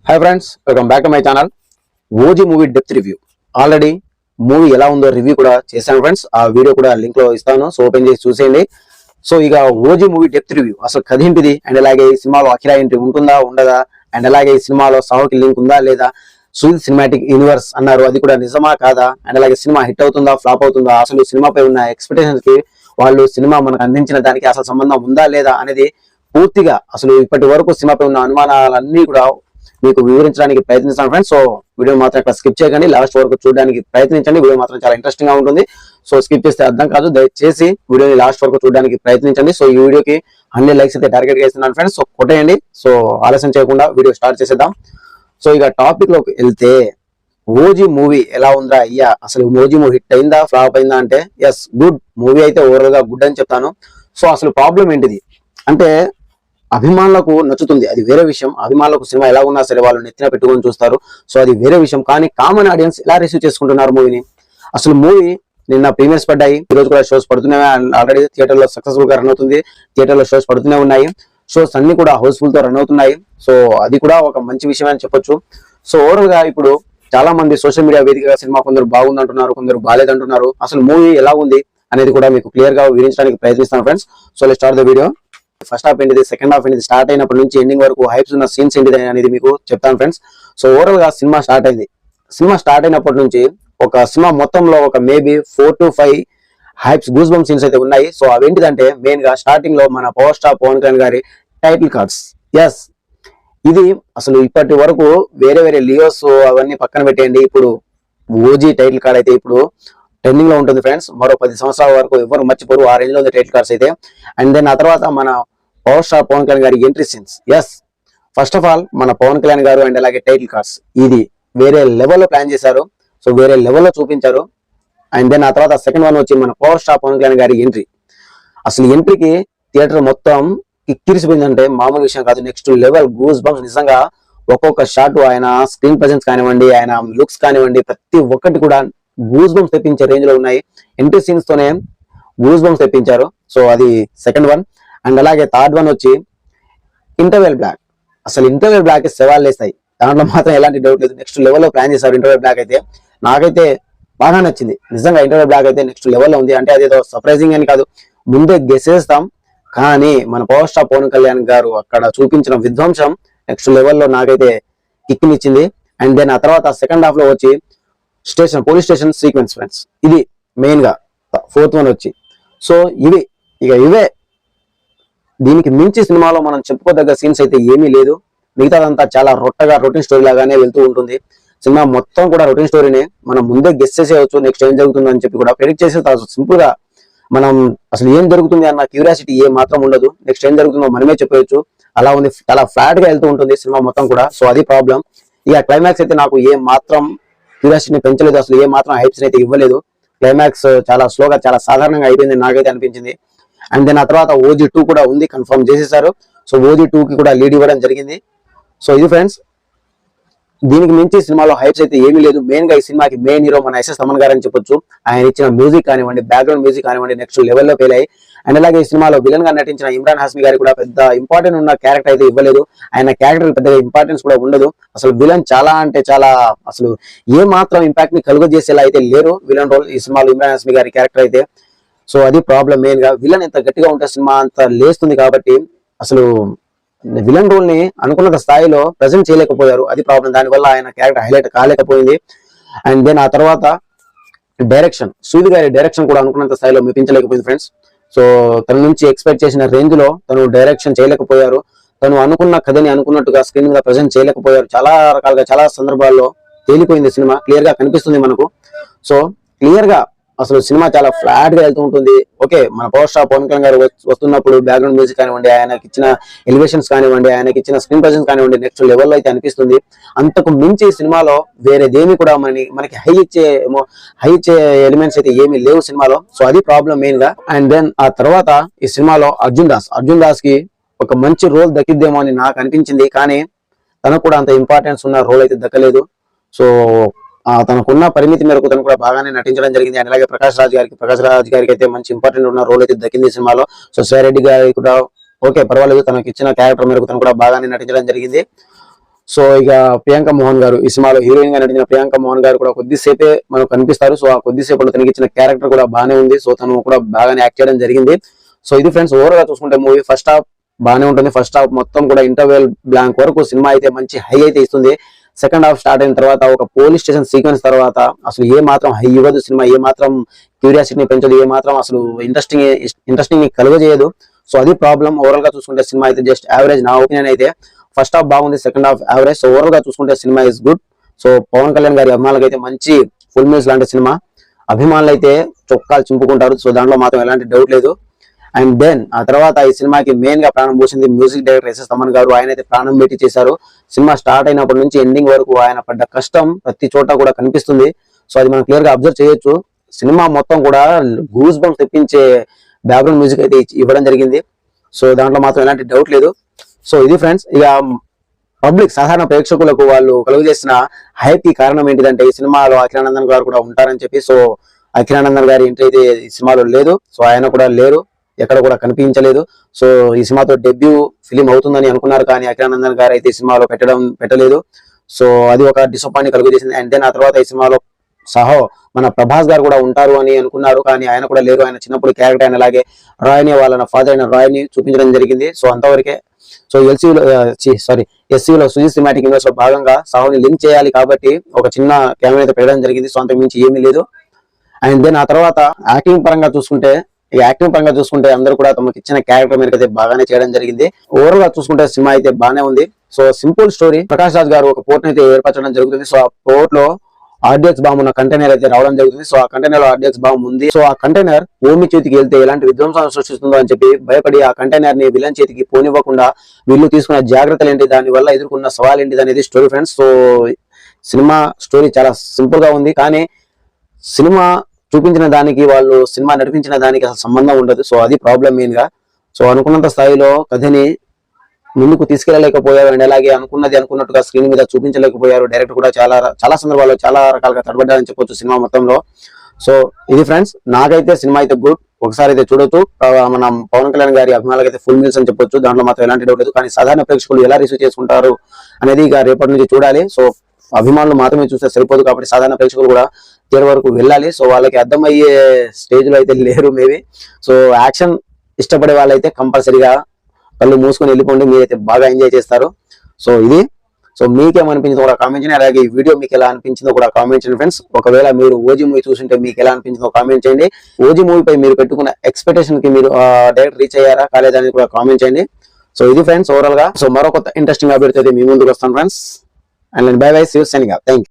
Hi friends, welcome back to my channel. OG movie depth review. Already movie ఎలా ఉందో review కూడా చేశాను friends. ఆ వీడియో కూడా లింక్ లో ఇస్తాను, సో ఓపెన్ చేసి చూసేయండి. సో ఇక ఓజీ మూవీ డెప్త్ రివ్యూ, అసలు కథ ఏంటిది, అండ్ అలాగే ఈ సినిమాలో అఖిరా ఎంట్రీ ఉంటుందా ఉండదా, అండ్ అలాగే ఈ సినిమాలో సాహోకి లింక్ ఉందా లేదా, సుజిత్ సినిమాటిక్ యూనివర్స్ అన్నారు, అది కూడా నిజమా కాదా, అండ్ అలాగే సినిమా హిట్ అవుతుందా ఫ్లాప్ అవుతుందా, అసలు సినిమాపై ఉన్న ఎక్స్పెక్టేషన్స్ కి వాళ్ళు సినిమా మనకు అందించిన దానికి అసలు సంబంధం ఉందా లేదా అనేది పూర్తిగా అసలు ఇప్పటి వరకు సినిమాపై ఉన్న అనుమానాలన్నీ కూడా మీకు వివరించడానికి ప్రయత్నిస్తాను ఫ్రెండ్స్. సో వీడియో మాత్రం ఇక్కడ స్కిప్ చేయకండి, లాస్ట్ వరకు చూడడానికి ప్రయత్నించండి. వీడియో మాత్రం చాలా ఇంట్రెస్టింగ్ గా ఉంటుంది, సో స్కిప్ చేస్తే అర్థం కాదు. దయచేసి వీడియోని లాస్ట్ వరకు చూడడానికి ప్రయత్నించండి. సో ఈ వీడియోకి 100 లైక్స్ అయితే టార్గెట్ చేస్తున్నాను ఫ్రెండ్స్, సో కొట్టేయండి. సో ఆలస్యం చేయకుండా వీడియో స్టార్ట్ చేసేద్దాం. సో ఇక టాపిక్ లోకి వెళ్తే, ఓజీ మూవీ ఎలా ఉందా అయ్యా, అసలు ఓజీ మూవీ హిట్ అయిందా ఫ్లాప్ అయిందా అంటే, ఎస్ గుడ్ మూవీ అయితే ఓవరాల్ గా గుడ్ అని చెప్తాను. సో అసలు ప్రాబ్లం ఏంటిది అంటే, అభిమానులకు నచ్చుతుంది, అది వేరే విషయం. అభిమానులకు సినిమా ఎలా ఉన్నా సరే వాళ్ళు నెత్తిన పెట్టుకొని చూస్తారు, సో అది వేరే విషయం. కానీ కామన్ ఆడియన్స్ ఎలా రిసీవ్ చేసుకుంటున్నారు మూవీని, అసలు మూవీ నిన్న ప్రీమియర్స్ పడ్డాయి, ఈ రోజు కూడా షోస్ పడుతున్నాయి. ఆల్రెడీ థియేటర్ లో సక్సెస్ఫుల్ గా రన్ అవుతుంది, థియేటర్ లో షోస్ పడుతూనే ఉన్నాయి. షోస్ అన్ని కూడా హౌస్ఫుల్ తో రన్ అవుతున్నాయి, సో అది కూడా ఒక మంచి విషయం అని చెప్పొచ్చు. సో ఓవరాల్ గా ఇప్పుడు చాలా మంది సోషల్ మీడియా వేదికగా సినిమా కొందరు బాగుందంటున్నారు, కొందరు బాగాలేదంటున్నారు. అసలు మూవీ ఎలా ఉంది అనేది కూడా మీకు క్లియర్ గా వివరించడానికి ప్రయత్నిస్తాను friends. So let's start the video. First half ఏంటిది, సెకండ్ హాఫ్ ఏంటిది, స్టార్ట్ అయినప్పటి నుంచి ఎండింగ్ వరకు హైప్స్ ఉన్న సీన్స్ ఏంటిది అనేది మీకు చెప్తాను ఫ్రెండ్స్. సో ఓవరాల్ గా సినిమా స్టార్ట్ అయింది. సినిమా స్టార్ట్ అయినప్పటి నుంచి ఒక సినిమా మొత్తంలో ఒక maybe 4 to 5 hypes goose bump scenes అయితే ఉన్నాయి. సో అవేంటిదంటే, మెయిన్ గా స్టార్టింగ్ లో మన పవర్ స్టార్ పవన్ కళ్యాణ్ గారి టైటిల్ కార్డ్స్. ఎస్, ఇది అసలు ఇప్పటి వరకు వేరే వేరే లియోస్ అవన్నీ పక్కన పెట్టేయండి, ఇప్పుడు ఓజీ టైటిల్ కార్డ్ అయితే ఇప్పుడు ట్రెండింగ్ లో ఉంటుంది ఫ్రెండ్స్. మరో 10 సంవత్సరాల వరకు ఎవరు మర్చిపోరు, ఆ రేంజ్ లో ఉంది టైటిల్ కార్డ్స్ అయితే. అండ్ దెన్ ఆ తర్వాత మన పవర్ స్టార్ పవన్ కళ్యాణ్ గారి entry scenes. Yes, first of all మన పవన్ కళ్యాణ్ గారు అండ్ అలాగే టైటిల్ కార్డ్స్ ఇది వేరే లెవెల్లో ప్లాన్ చేశారు, సో వేరే లెవెల్లో చూపించారు. అండ్ దెన్ ఆ తర్వాత సెకండ్ వన్ వచ్చి మన పవర్ స్టార్ పవన్ కళ్యాణ్ గారి ఎంట్రీ. అసలు ఎంట్రీకి థియేటర్ మొత్తం కిక్కిరిసిపోయిందంటే మామూలు విషయం కాదు, నెక్స్ట్ లెవెల్ గూస్ బంప్స్. నిజంగా ఒక్కొక్క షాట్, ఆయన స్క్రీన్ ప్రెజెన్స్ కానివ్వండి, ఆయన లుక్స్ కానివ్వండి, ప్రతి ఒక్కటి కూడా గూస్ బంప్స్ తెప్పించే రేంజ్ లో ఉన్నాయి. ఎంట్రీ సీన్స్ తోనే గూస్ బంప్స్ తెప్పించారు, సో అది సెకండ్ వన్. అండ్ అలాగే థర్డ్ వన్ వచ్చి ఇంటర్వెల్ బ్లాక్. అసలు ఇంటర్వెల్ బ్లాక్ సవాల్ వేస్తాయి, దాంట్లో మాత్రం ఎలాంటి డౌట్ లేదు. నెక్స్ట్ లెవెల్లో ప్లాన్ చేశారు ఇంటర్వెల్ బ్లాక్ అయితే, నాకైతే బాగా నచ్చింది నిజంగా. ఇంటర్వెల్ బ్లాక్ అయితే నెక్స్ట్ లెవెల్లో ఉంది. అంటే అదేదో సర్ప్రైజింగ్ అని కాదు, ముందే గెస్ చేస్తాం, కానీ మన పవర్ స్టార్ పవన్ కళ్యాణ్ గారు అక్కడ చూపించిన విధ్వంసం నెక్స్ట్ లెవెల్లో నాకైతే కిక్కినిచ్చింది. అండ్ దెన్ ఆ తర్వాత సెకండ్ హాఫ్ లో వచ్చి పోలీస్ స్టేషన్ సీక్వెన్స్ ఫ్రెండ్స్, ఇది మెయిన్ గా ఫోర్త్ వన్ వచ్చి. సో ఇవే దీనికి మించి సినిమాలో మనం చెప్పుకోదగ్గ సీన్స్ అయితే ఏమీ లేదు. మిగతాదంతా చాలా రొటీన్ స్టోరీ లాగానే వెళ్తూ ఉంటుంది. సినిమా మొత్తం కూడా రొటీన్ స్టోరీనే, మనం ముందే గెస్ చేసేయచ్చు నెక్స్ట్ ఏం జరుగుతుంది అని చెప్పి కూడా ప్రెడిక్ట్ చేసే సింపుల్ గా మనం అసలు ఏం జరుగుతుంది అన్న క్యూరియాసిటీ ఏ మాత్రం ఉండదు. నెక్స్ట్ ఏం జరుగుతుందో మనమే చెప్పవచ్చు, అలా ఉంది. చాలా ఫ్లాట్ గా వెళ్తూ ఉంటుంది సినిమా మొత్తం కూడా, సో అది ప్రాబ్లం. ఇక క్లైమాక్స్ అయితే నాకు ఏ మాత్రం క్యూరియాసిటీని పెంచలేదు, అసలు ఏ మాత్రం హైప్స్ అయితే ఇవ్వలేదు. క్లైమాక్స్ చాలా స్లోగా, చాలా సాధారణంగా అయిపోయింది నాకైతే అనిపించింది. అండ్ దెన్ ఆ తర్వాత ఓజీ 2 కూడా ఉంది, కన్ఫర్మ్ చేసేసారు. సో ఓజీ 2 కి కూడా లీడ్ ఇవ్వడం జరిగింది. సో ఇది ఫ్రెండ్స్, దీనికి మించి సినిమాలో హైప్స్ అయితే ఏమీ లేదు. మెయిన్ గా ఈ సినిమాకి మెయిన్ హీరో మన ఎస్ఎస్ తమన్ గారు అని చెప్పొచ్చు. ఆయన ఇచ్చిన మ్యూజిక్ కానివ్వండి, బ్యాక్గ్రౌండ్ మ్యూజిక్ కానివ్వండి, నెక్స్ట్ లెవెల్లో ఫెయిల్ అయ్యి. అండ్ అలాగే ఈ సినిమాలో విలన్ గా నటించిన ఇమ్రాన్ హాస్మి గారికి కూడా పెద్ద ఇంపార్టెంట్ ఉన్న క్యారెక్టర్ అయితే ఇవ్వలేదు. ఆయన క్యారెక్టర్ పెద్దగా ఇంపార్టెన్స్ కూడా ఉండదు. అసలు విలన్ చాలా అంటే చాలా, అసలు ఏ మాత్రం ఇంపాక్ట్ ని కలుగజేసేలా అయితే లేరు విలన్ రోల్ ఈ సినిమాలో ఇమ్రాన్ హాస్మి గారి క్యారెక్టర్ అయితే. సో అది ప్రాబ్లం. మెయిన్ గా విలన్ ఎంత గట్టిగా ఉంటే సినిమా అంత లేస్తుంది, కాబట్టి అసలు విలన్ రోల్ ని అనుకున్న స్థాయిలో ప్రజెంట్ చేయలేకపోయారు, అది ప్రాబ్లం. దానివల్ల ఆయన క్యారెక్టర్ హైలైట్ కాలేకపోయింది. అండ్ దెన్ ఆ తర్వాత డైరెక్షన్, సూది గారి డైరెక్షన్ కూడా అనుకున్నంత స్థాయిలో మెప్పించలేకపోయింది ఫ్రెండ్స్. సో తన నుంచి ఎక్స్పెక్ట్ చేసిన రేంజ్ లో తను డైరెక్షన్ చేయలేకపోయారు. తను అనుకున్న కథని అనుకున్నట్టుగా స్క్రీన్ మీద ప్రజెంట్ చేయలేకపోయారు. చాలా రకాలుగా చాలా సందర్భాల్లో తేలిపోయింది సినిమా, క్లియర్ గా కనిపిస్తుంది మనకు. సో క్లియర్ గా అసలు సినిమా చాలా ఫ్లాట్ గా వెళ్తూ ఉంటుంది. ఓకే, మన పవర్ స్టార్ పవన్ కళ్యాణ్ గారు వస్తున్నప్పుడు బ్యాక్గ్రౌండ్ మ్యూజిక్ కానివ్వండి, ఆయనకి ఇచ్చిన ఎలివేషన్స్ కానివ్వండి, ఆయనకి ఇచ్చిన స్క్రీన్ ప్రెజెన్స్ కానివ్వండి, నెక్స్ట్ లెవెల్లో అయితే అనిపిస్తుంది. అంతకు మించి సినిమాలో వేరేదేమి కూడా మనకి హై ఇచ్చే ఎలిమెంట్స్ అయితే ఏమీ లేవు సినిమాలో. సో అది ప్రాబ్లం మెయిన్ గా. అండ్ దెన్ ఆ తర్వాత ఈ సినిమాలో అర్జున్ దాస్ కి ఒక మంచి రోల్ దక్కిద్దేమో అని నాకు అనిపించింది, కానీ తనకు కూడా అంత ఇంపార్టెన్స్ ఉన్న రోల్ అయితే దక్కలేదు. సో తనకున్న పరిమితి మేరకు తను కూడా బాగానే నటించడం జరిగింది. అండ్ అలాగే ప్రకాష్ రాజ్ గారికి అయితే మంచి ఇంపార్టెంట్ ఉన్న రోల్ అయితే దక్కింది సినిమాలో. సో శ్రీరెడ్డి గారికి కూడా ఓకే పర్వాలేదు, తనకి ఇచ్చిన క్యారెక్టర్ మేరకు తను కూడా బాగానే నటించడం జరిగింది. సో ఇక ప్రియాంక మోహన్ గారు ఈ సినిమాలో హీరోయిన్ గా నటించిన ప్రియాంక మోహన్ గారు కూడా కొద్దిసేపే మనకు కనిపిస్తారు. సో ఆ కొద్దిసేపు తనకి ఇచ్చిన క్యారెక్టర్ కూడా బాగానే ఉంది. సో తను కూడా బాగానే యాక్ట్ చేయడం జరిగింది. సో ఇది ఫ్రెండ్స్ ఓవర్ గా చూసుకుంటే మూవీ ఫస్ట్ హాఫ్ బాగానే ఉంటుంది. ఫస్ట్ హాఫ్ మొత్తం కూడా ఇంటర్వెల్ బ్లాంక్ వరకు సినిమా అయితే మంచి హై అయితే ఇస్తుంది. సెకండ్ హాఫ్ స్టార్ట్ అయిన తర్వాత ఒక పోలీస్ స్టేషన్ సీక్వెన్స్ తర్వాత అసలు ఏ మాత్రం హై ఇవ్వదు సినిమా, ఏ మాత్రం క్యూరియాసిటీని పెంచదు, ఏ మాత్రం అసలు ఇంట్రెస్టింగ్ కలుగజేయదు. సో అది ప్రాబ్లం. ఓవరాల్ గా చూసుకుంటే సినిమా అయితే జస్ట్ యావరేజ్. నా ఒపీనియన్ అయితే ఫస్ట్ హాఫ్ బాగుంది, second half average. So overall గా చూసుకుంటే సినిమా is good. So Pawan Kalyan గారి అభిమానులకు అయితే మంచి ఫుల్ మీల్స్ లాంటి సినిమా. అభిమానులు అయితే చొక్కాలు చింపుకుంటారు. సో దాంట్లో మాత్రం ఎలాంటి డౌట్ లేదు. అండ్ దెన్ ఆ తర్వాత ఈ సినిమాకి మెయిన్ గా ప్రాణం పోసింది మ్యూజిక్ డైరెక్టర్ ఎస్ఎస్ తమన్ గారు. ఆయన అయితే ప్రాణం పెట్టి చేశారు. సినిమా స్టార్ట్ అయినప్పటి నుంచి ఎండింగ్ వరకు ఆయన పడ్డ కష్టం ప్రతి చోట కూడా కనిపిస్తుంది. సో అది మనం క్లియర్ గా అబ్జర్వ్ చేయొచ్చు. సినిమా మొత్తం కూడా గూస్ బంప్స్ తెప్పించే బ్యాక్గ్రౌండ్ మ్యూజిక్ అయితే ఇవ్వడం జరిగింది. సో దాంట్లో మాత్రం ఎలాంటి డౌట్ లేదు. సో ఇది ఫ్రెండ్స్, ఇక పబ్లిక్ సాధారణ ప్రేక్షకులకు వాళ్ళు కలుగజేసిన హైప్ కి కారణం ఏంటిదంటే ఈ సినిమాలో అఖిలానందన్ గారు కూడా ఉంటారని చెప్పి. సో అఖిలానందన్ గారి ఎంట్రీ అయితే ఈ సినిమాలో లేదు. సో ఆయన కూడా లేరు, ఎక్కడ కూడా కనిపించలేదు. సో ఈ సినిమాతో డెబ్యూ ఫిలిం అవుతుందని అనుకున్నారు, కానీ అఖిలానందన్ గారు అయితే ఈ సినిమాలో పెట్టలేదు. సో అది ఒక డిసప్పాయింట్ కలుగజేసింది. అండ్ దెన్ ఆ తర్వాత ఈ సినిమాలో మన ప్రభాస్ గారు కూడా ఉంటారు అని అనుకున్నారు, కానీ ఆయన కూడా లేరు. ఆయన చిన్నప్పుడు క్యారెక్టర్ అయిన అలాగే రాయ్ని వాళ్ళ ఫాదర్ అయిన రాయ్ని చూపించడం జరిగింది. సో అంతవరకే. సో ఎస్సీలో సుజీ సినిమాటిక్ యూనివర్స్ లో భాగంగా సాహోని లింక్ చేయాలి కాబట్టి ఒక చిన్న కెమెరా అయితే పెట్టడం జరిగింది. సో అంతకు మించి ఏమీ లేదు. అండ్ దెన్ ఆ తర్వాత యాక్టింగ్ పరంగా చూసుకుంటే అందరూ కూడా తమకు ఇచ్చిన క్యారెక్టర్ మీద అయితే బాగానే చేయడం జరిగింది. ఓవరాల్ గా చూసుకుంటే సినిమా అయితే బాగానే ఉంది. So simple story. Prakash Raj గారు ఒక పోర్ట్ అయితే ఏర్పరచడం జరుగుతుంది. సో ఆ పోర్ట్ లో ఆర్డిఎక్స్ బాంబు ఉన్న కంటైనర్ అయితే రావడం జరుగుతుంది. సో ఆ కంటైనర్ లో ఆర్డిఎక్స్ బాంబు ఉంది. సో ఆ కంటైనర్ ఓమి చేతికి వెళ్తే ఎలాంటి విధ్వంసాన్ని సృష్టిస్తుందో అని చెప్పి భయపడి ఆ కంటైనర్ ని విలన్ చేతికి పోనివ్వకుండా వీళ్ళు తీసుకున్న జాగ్రత్తలు ఏంటి, దాని వల్ల ఎదుర్కొన్న సవాల్ ఏంటి అనేది story friends. So cinema story చాలా సింపుల్ గా ఉంది, కానీ సినిమా చూపించిన దానికి వాళ్ళు సినిమా నడిపించిన దానికి అసలు సంబంధం ఉండదు. సో అది ప్రాబ్లం మెయిన్ గా. సో అనుకున్నంత స్థాయిలో కథని ముందుకు తీసుకెళ్లలేకపోయారు. అండ్ అలాగే అనుకున్నట్టుగా స్క్రీన్ మీద చూపించలేకపోయారు. డైరెక్టర్ కూడా చాలా సందర్భాల్లో చాలా రకాలుగా తడబడ్డారని చెప్పొచ్చు సినిమా మొత్తంలో. సో ఇది ఫ్రెండ్స్, నాకైతే సినిమా అయితే గుడ్. ఒకసారి అయితే చూడొచ్చు. మనం పవన్ కళ్యాణ్ గారి అభిమానులకు అయితే ఫుల్ మీల్స్ అని చెప్పొచ్చు. దాంట్లో మాత్రం ఎలాంటి డౌట్ లేదు. కానీ సాధారణ ప్రేక్షకులు ఎలా రిసీవ్ చేసుకుంటారు అనేది ఇక రేపటి నుంచి చూడాలి. సో అభిమానులు మాత్రమే చూస్తే సరిపోదు కాబట్టి సాధారణ ప్రేక్షకులు కూడా థియేటర్ వరకు వెళ్ళాలి. సో వాళ్ళకి అర్థమయ్యే స్టేజ్ లో అయితే లేరు మేబీ. సో యాక్షన్ ఇష్టపడే వాళ్ళైతే కంపల్సరీగా కళ్ళు మూసుకొని వెళ్ళిపోండి, మీరైతే బాగా ఎంజాయ్ చేస్తారు. సో ఇది. సో మీకేమనిపించిందో కూడా కామెంట్ చేయండి. అలాగే ఈ వీడియో మీకు ఎలా అనిపించిందో కూడా కామెంట్ చేయండి ఫ్రెండ్స్. ఒకవేళ మీరు ఓజీ మూవీ చూస్తుంటే మీకు ఎలా అనిపించిందో కామెంట్ చేయండి. ఓజీ మూవీపై మీరు పెట్టుకున్న ఎక్స్పెక్టేషన్ కి మీరు డైరెక్ట్ రీచ్ అయ్యారా కాలేదని కూడా కామెంట్ చేయండి. సో ఇది ఫ్రెండ్స్ ఓవరాల్ గా. సో మరో కొత్త ఇంట్రెస్టింగ్ అప్డేట్ అయితే మీ ముందుకు వస్తాను friends. And bye bye, see you, signing off. Thank you.